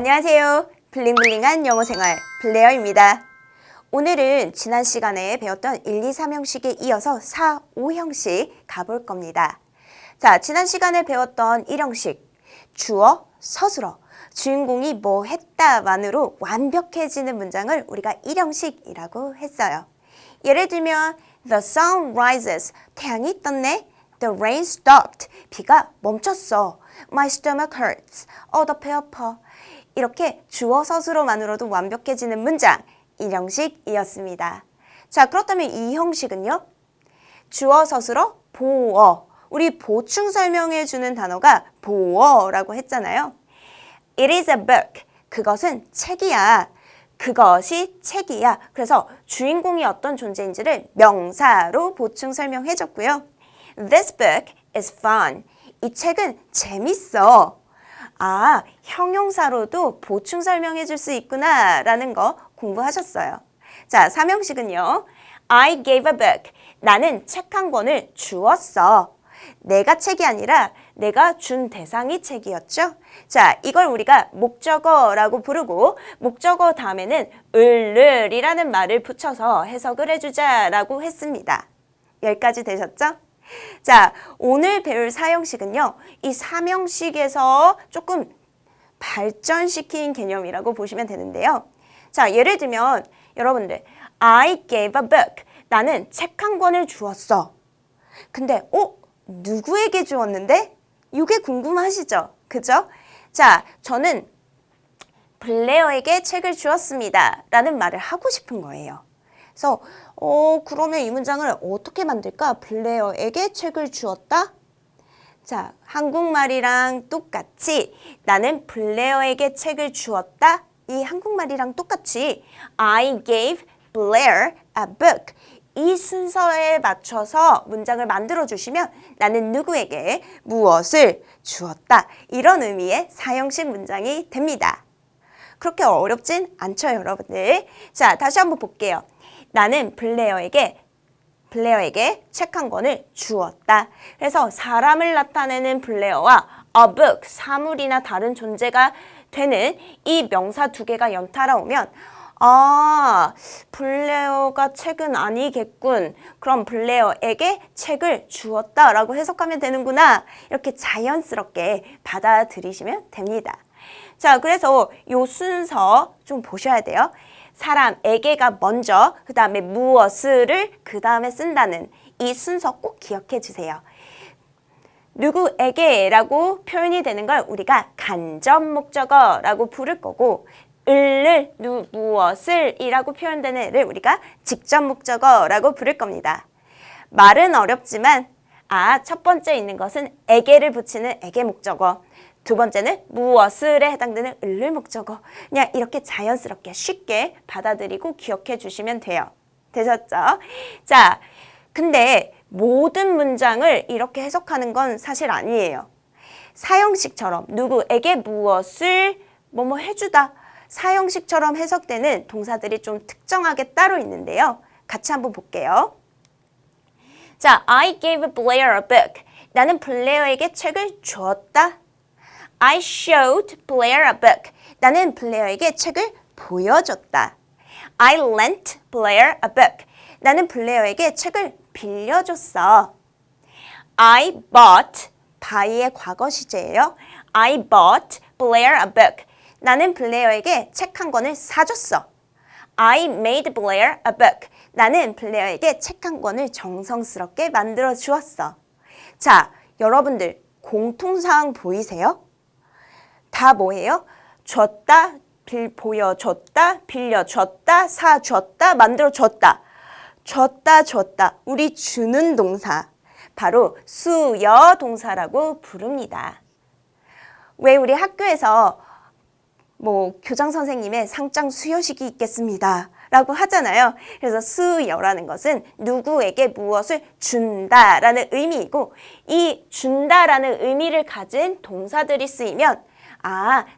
안녕하세요. 블링블링한 영어생활 블레어입니다. 오늘은 지난 시간에 배웠던 1, 2, 3형식에 이어서 4, 5형식 가볼 겁니다. 자, 지난 시간에 배웠던 1형식 주어, 서술어, 주인공이 뭐 했다만으로 완벽해지는 문장을 우리가 1형식이라고 했어요. 예를 들면 The sun rises, 태양이 떴네. The rain stopped, 비가 멈췄어. My stomach hurts, 나 배 아파. 이렇게 주어 서술어만으로도 완벽해지는 문장 1형식이었습니다. 자, 그렇다면 2형식은요? 주어 서술어 보어. 우리 보충 설명해주는 단어가 보어라고 했잖아요. It is a book. 그것은 책이야. 그것이 책이야. 그래서 주인공이 어떤 존재인지를 명사로 보충 설명해줬고요. This book is fun. 이 책은 재밌어. 아, 형용사로도 보충 설명해 줄 수 있구나 라는 거 공부하셨어요. 자, 3형식은요. I gave a book. 나는 책 한 권을 주었어. 내가 책이 아니라 내가 준 대상이 책이었죠. 자, 이걸 우리가 목적어라고 부르고 목적어 다음에는 을이라는 말을 붙여서 해석을 해주자라고 했습니다. 여기까지 되셨죠? 자, 오늘 배울 4형식은요. 이 3형식에서 조금 발전시킨 개념이라고 보시면 되는데요. 자, 예를 들면 여러분들 I gave a book. 나는 책 한 권을 주었어. 근데 누구에게 주었는데? 이게 궁금하시죠? 그죠? 자, 저는 블레어에게 책을 주었습니다. 라는 말을 하고 싶은 거예요. 그래서 그러면 이 문장을 어떻게 만들까? 블레어에게 책을 주었다? 자, 한국말이랑 똑같이 나는 블레어에게 책을 주었다. 이 한국말이랑 똑같이 I gave Blair a book. 이 순서에 맞춰서 문장을 만들어 주시면 나는 누구에게 무엇을 주었다. 이런 의미의 4형식 문장이 됩니다. 그렇게 어렵진 않죠, 여러분들. 자, 다시 한번 볼게요. 나는 블레어에게 책 한 권을 주었다. 그래서 사람을 나타내는 블레어와 a book, 사물이나 다른 존재가 되는 이 명사 두 개가 연달아 오면 블레어가 책은 아니겠군. 그럼 블레어에게 책을 주었다라고 해석하면 되는구나. 이렇게 자연스럽게 받아들이시면 됩니다. 자, 그래서 요 순서 좀 보셔야 돼요. 사람에게가 먼저, 그 다음에 무엇을 그 다음에 쓴다는 이 순서 꼭 기억해 주세요. 누구에게라고 표현이 되는 걸 우리가 간접 목적어라고 부를 거고 무엇을 이라고 표현되는 애를 우리가 직접 목적어라고 부를 겁니다. 말은 어렵지만 첫 번째 있는 것은 에게를 붙이는 에게 목적어, 두 번째는 무엇을에 해당되는 을을 목적어. 그냥 이렇게 자연스럽게 쉽게 받아들이고 기억해 주시면 돼요. 되셨죠? 자, 근데 모든 문장을 이렇게 해석하는 건 사실 아니에요. 4형식처럼 누구에게 무엇을 뭐뭐 해주다. 4형식처럼 해석되는 동사들이 좀 특정하게 따로 있는데요. 같이 한번 볼게요. 자, I gave Blair a book. 나는 블레어에게 책을 줬다. I showed Blair a book. 나는 블레어에게 책을 보여줬다. I lent Blair a book. 나는 블레어에게 책을 빌려줬어. I bought, buy의 과거 시제예요. I bought Blair a book. 나는 블레어에게 책 한 권을 사줬어. I made Blair a book. 나는 블레어에게 책 한 권을 정성스럽게 만들어 주었어. 자, 여러분들 공통사항 보이세요? 다 뭐예요? 줬다, 보여줬다, 빌려줬다, 사줬다, 만들어줬다. 줬다. 우리 주는 동사. 바로 수여 동사라고 부릅니다. 왜 우리 학교에서 교장 선생님의 상장 수여식이 있겠습니다. 라고 하잖아요. 그래서 수여라는 것은 누구에게 무엇을 준다라는 의미이고 이 준다라는 의미를 가진 동사들이 쓰이면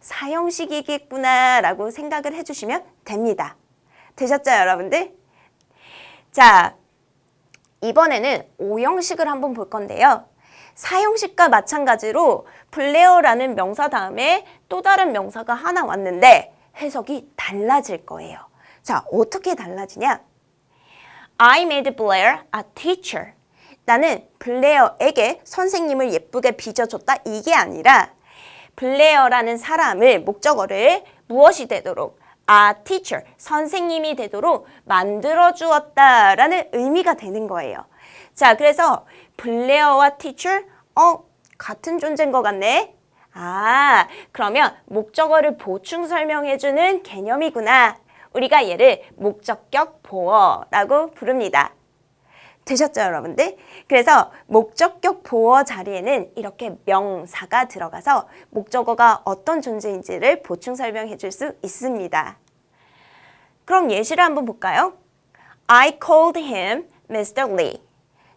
4형식이겠구나 라고 생각을 해주시면 됩니다. 되셨죠, 여러분들? 자, 이번에는 5형식을 한번 볼 건데요. 사형식과 마찬가지로 플레어라는 명사 다음에 또 다른 명사가 하나 왔는데 해석이 달라질 거예요. 자, 어떻게 달라지냐? I made Blair a teacher. 나는 블레어에게 선생님을 예쁘게 빚어줬다. 이게 아니라 블레어라는 사람을 목적어를 무엇이 되도록 a teacher, 선생님이 되도록 만들어 주었다라는 의미가 되는 거예요. 자, 그래서 블레어와 teacher, 같은 존재인 것 같네. 아, 그러면 목적어를 보충 설명해주는 개념이구나. 우리가 얘를 목적격 보어라고 부릅니다. 되셨죠, 여러분들? 그래서 목적격 보어 자리에는 이렇게 명사가 들어가서 목적어가 어떤 존재인지를 보충 설명해 줄 수 있습니다. 그럼 예시를 한번 볼까요? I called him Mr. Lee.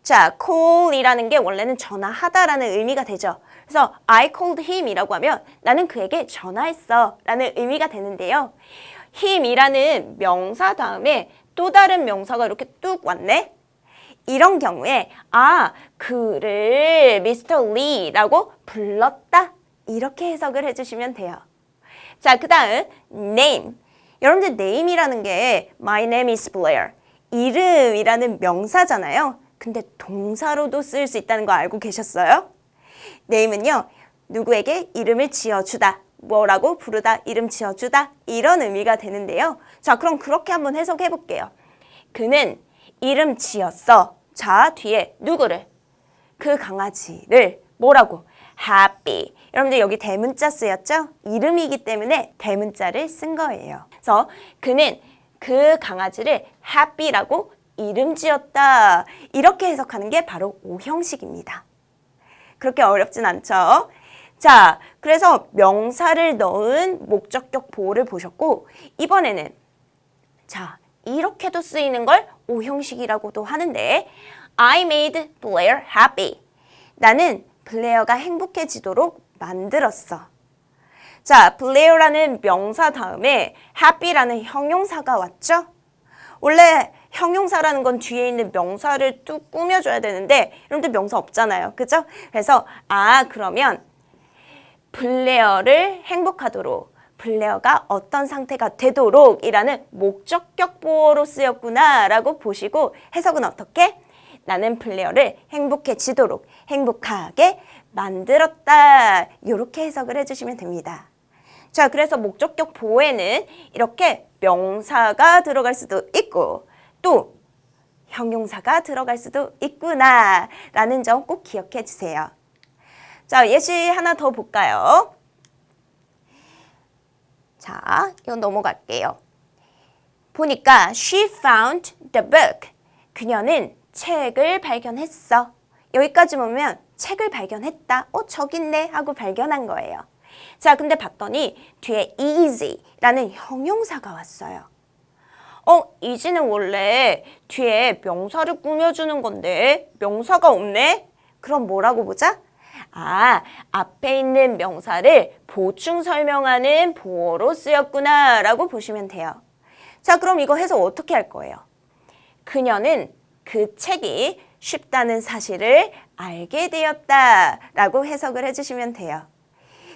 자, call이라는 게 원래는 전화하다라는 의미가 되죠. 그래서 I called him이라고 하면 나는 그에게 전화했어 라는 의미가 되는데요. him이라는 명사 다음에 또 다른 명사가 이렇게 뚝 왔네? 이런 경우에 그를 Mr. Lee라고 불렀다. 이렇게 해석을 해주시면 돼요. 자, 그 다음 name. 여러분들 name이라는 게 My name is Blair. 이름이라는 명사잖아요. 근데 동사로도 쓸 수 있다는 거 알고 계셨어요? name은요. 누구에게 이름을 지어주다. 뭐라고 부르다, 이름 지어주다. 이런 의미가 되는데요. 자, 그럼 그렇게 한번 해석해 볼게요. 그는 이름 지었어. 자, 뒤에 누구를? 그 강아지를 뭐라고? happy. 여러분들 여기 대문자 쓰였죠? 이름이기 때문에 대문자를 쓴 거예요. 그래서 그는 그 강아지를 happy라고 이름 지었다. 이렇게 해석하는 게 바로 오형식입니다. 그렇게 어렵진 않죠? 자, 그래서 명사를 넣은 목적격 보호를 보셨고 이번에는 자, 이렇게도 쓰이는 걸 오형식이라고도 하는데 I made Blair happy. 나는 블레어가 행복해지도록 만들었어. 자, 블레어라는 명사 다음에 happy라는 형용사가 왔죠? 원래 형용사라는 건 뒤에 있는 명사를 뚝 꾸며줘야 되는데 여러분들 명사 없잖아요. 그죠? 그래서 그러면 블레어를 행복하도록 블레어가 어떤 상태가 되도록 이라는 목적격 보어로 쓰였구나 라고 보시고 해석은 어떻게? 나는 블레어를 행복해지도록 행복하게 만들었다. 이렇게 해석을 해주시면 됩니다. 자, 그래서 목적격 보어에는 이렇게 명사가 들어갈 수도 있고 또 형용사가 들어갈 수도 있구나 라는 점 꼭 기억해 주세요. 자, 예시 하나 더 볼까요? 자, 이건 넘어갈게요. 보니까 she found the book. 그녀는 책을 발견했어. 여기까지 보면 책을 발견했다. 저기 있네 하고 발견한 거예요. 자, 근데 봤더니 뒤에 easy라는 형용사가 왔어요. easy는 원래 뒤에 명사를 꾸며주는 건데 명사가 없네? 그럼 뭐라고 보자? 앞에 있는 명사를 보충 설명하는 보어로 쓰였구나 라고 보시면 돼요. 자, 그럼 이거 해석 어떻게 할 거예요? 그녀는 그 책이 쉽다는 사실을 알게 되었다 라고 해석을 해주시면 돼요.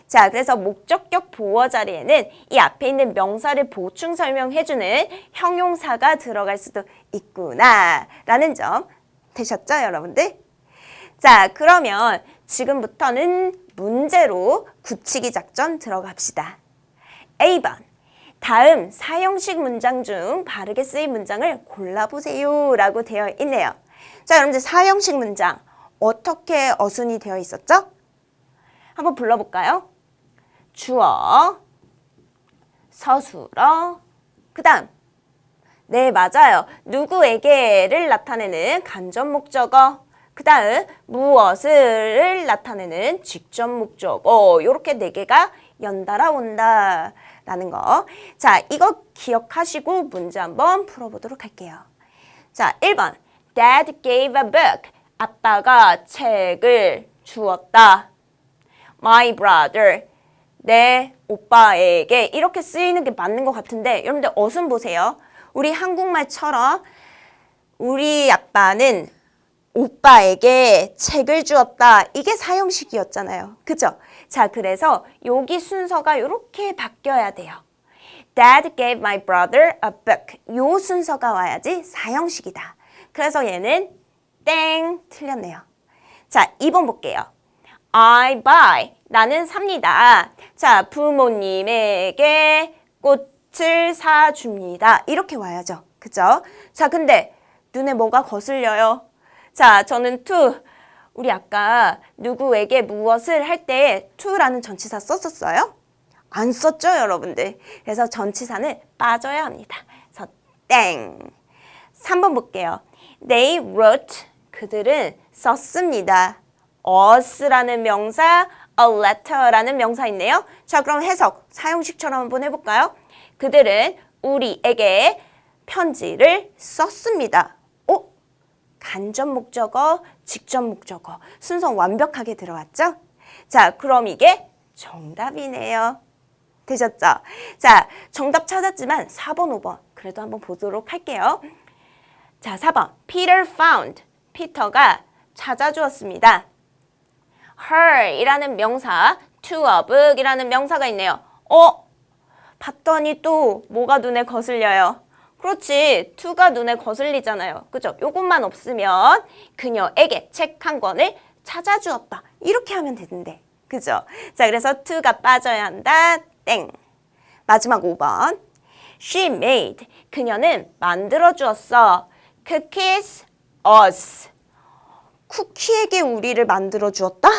자, 그래서 목적격 보어 자리에는 이 앞에 있는 명사를 보충 설명해주는 형용사가 들어갈 수도 있구나 라는 점 되셨죠, 여러분들? 자, 그러면 지금부터는 문제로 굳히기 작전 들어갑시다. A번, 다음 사형식 문장 중 바르게 쓰인 문장을 골라보세요 라고 되어 있네요. 자, 여러분들 사형식 문장 어떻게 어순이 되어 있었죠? 한번 불러볼까요? 주어, 서술어, 그 다음 네, 맞아요. 누구에게를 나타내는 간접 목적어, 그 다음 무엇을 나타내는 직접 목적어, 이렇게 네 개가 연달아 온다 라는 거. 자, 이거 기억하시고 문제 한번 풀어보도록 할게요. 자, 1번 Dad gave a book. 아빠가 책을 주었다. My brother. 내 오빠에게. 이렇게 쓰이는 게 맞는 것 같은데 여러분들 어순 보세요. 우리 한국말처럼 우리 아빠는 오빠에게 책을 주었다. 이게 사형식이었잖아요. 그죠? 자, 그래서 여기 순서가 이렇게 바뀌어야 돼요. Dad gave my brother a book. 요 순서가 와야지 사형식이다. 그래서 얘는 땡 틀렸네요. 자, 2번 볼게요. I buy. 나는 삽니다. 자, 부모님에게 꽃을 사줍니다. 이렇게 와야죠. 그죠? 자, 근데 눈에 뭐가 거슬려요? 자, 저는 to. 우리 아까 누구에게 무엇을 할 때 to라는 전치사 썼었어요? 안 썼죠, 여러분들? 그래서 전치사는 빠져야 합니다. 그래서 땡. 3번 볼게요. They wrote. 그들은 썼습니다. us라는 명사, a letter라는 명사 있네요. 자, 그럼 해석, 사용식처럼 한번 해볼까요? 그들은 우리에게 편지를 썼습니다. 오? 간접 목적어, 직접 목적어. 순서 완벽하게 들어왔죠? 자, 그럼 이게 정답이네요. 되셨죠? 자, 정답 찾았지만 4번, 5번 그래도 한번 보도록 할게요. 자, 4번. Peter found. 피터가 찾아주었습니다. her 이라는 명사, to a book 이라는 명사가 있네요. 봤더니 또 뭐가 눈에 거슬려요? 그렇지, to가 눈에 거슬리잖아요. 그죠? 요것만 없으면 그녀에게 책 한 권을 찾아주었다. 이렇게 하면 되는데. 그죠? 자, 그래서 to가 빠져야 한다. 땡. 마지막 5번. She made. 그녀는 만들어주었어. Cookies, us. 쿠키에게 우리를 만들어주었다?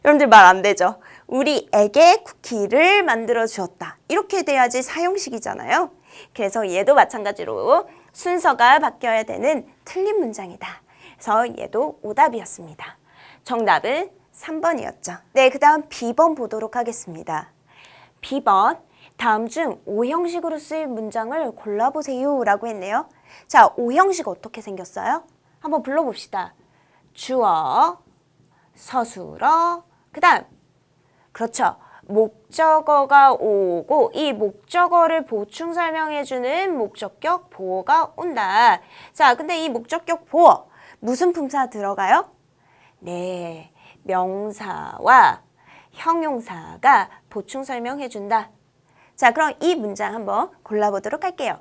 여러분들 말 안 되죠? 우리에게 쿠키를 만들어주었다. 이렇게 돼야지 사용식이잖아요. 그래서 얘도 마찬가지로 순서가 바뀌어야 되는 틀린 문장이다. 그래서 얘도 오답이었습니다. 정답은 3번이었죠. 네, 그 다음 B번 보도록 하겠습니다. B번, 다음 중 O형식으로 쓰일 문장을 골라보세요 라고 했네요. 자, O형식 어떻게 생겼어요? 한번 불러봅시다. 주어, 서술어, 그 다음 그렇죠. 목적어가 오고 이 목적어를 보충 설명해주는 목적격 보어가 온다. 자, 근데 이 목적격 보어 무슨 품사 들어가요? 네, 명사와 형용사가 보충 설명해준다. 자, 그럼 이 문장 한번 골라보도록 할게요.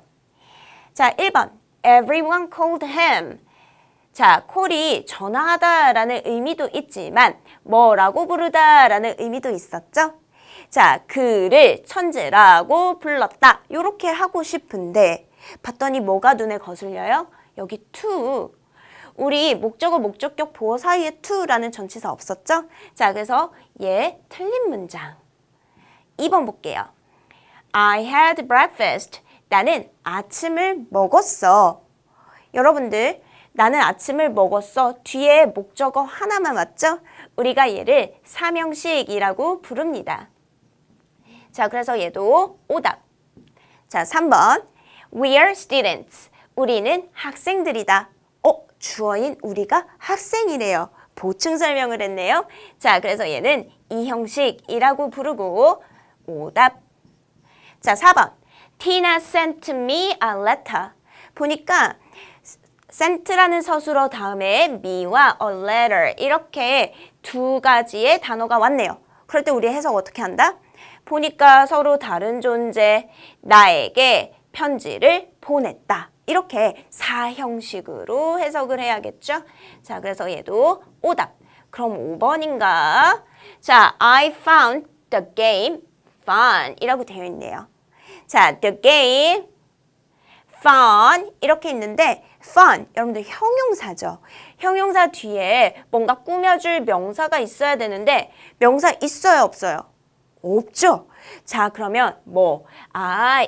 자, 1번 Everyone called him. 자, call이 전화하다라는 의미도 있지만 뭐라고 부르다라는 의미도 있었죠? 자, 그를 천재라고 불렀다. 이렇게 하고 싶은데 봤더니 뭐가 눈에 거슬려요? 여기 to. 우리 목적어, 목적격, 보어 사이에 to라는 전치사 없었죠? 자, 그래서 얘 틀린 문장. 2번 볼게요. I had breakfast. 나는 아침을 먹었어. 여러분들, 나는 아침을 먹었어. 뒤에 목적어 하나만 맞죠? 우리가 얘를 사명식이라고 부릅니다. 자, 그래서 얘도 오답. 자, 3번. We are students. 우리는 학생들이다. 주어인 우리가 학생이래요. 보충 설명을 했네요. 자, 그래서 얘는 이 형식이라고 부르고 오답. 자, 4번. Tina sent me a letter. 보니까 sent라는 서술어 다음에 me와 a letter 이렇게 두 가지의 단어가 왔네요. 그럴 때 우리 해석 어떻게 한다? 보니까 서로 다른 존재, 나에게 편지를 보냈다. 이렇게 사형식으로 해석을 해야겠죠? 자, 그래서 얘도 오답. 그럼 5번인가? 자, I found the game fun 이라고 되어 있네요. 자, the game fun 이렇게 있는데 fun, 여러분들 형용사죠. 형용사 뒤에 뭔가 꾸며줄 명사가 있어야 되는데 명사 있어요, 없어요? 없죠. 자, 그러면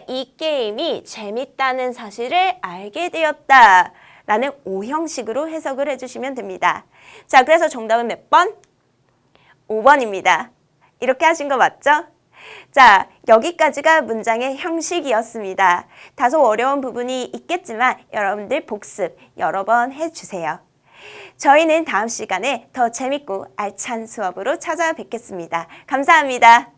이 게임이 재밌다는 사실을 알게 되었다 라는 오형식으로 해석을 해주시면 됩니다. 자, 그래서 정답은 몇 번? 5번입니다. 이렇게 하신 거 맞죠? 자, 여기까지가 문장의 형식이었습니다. 다소 어려운 부분이 있겠지만 여러분들 복습 여러 번 해주세요. 저희는 다음 시간에 더 재밌고 알찬 수업으로 찾아뵙겠습니다. 감사합니다.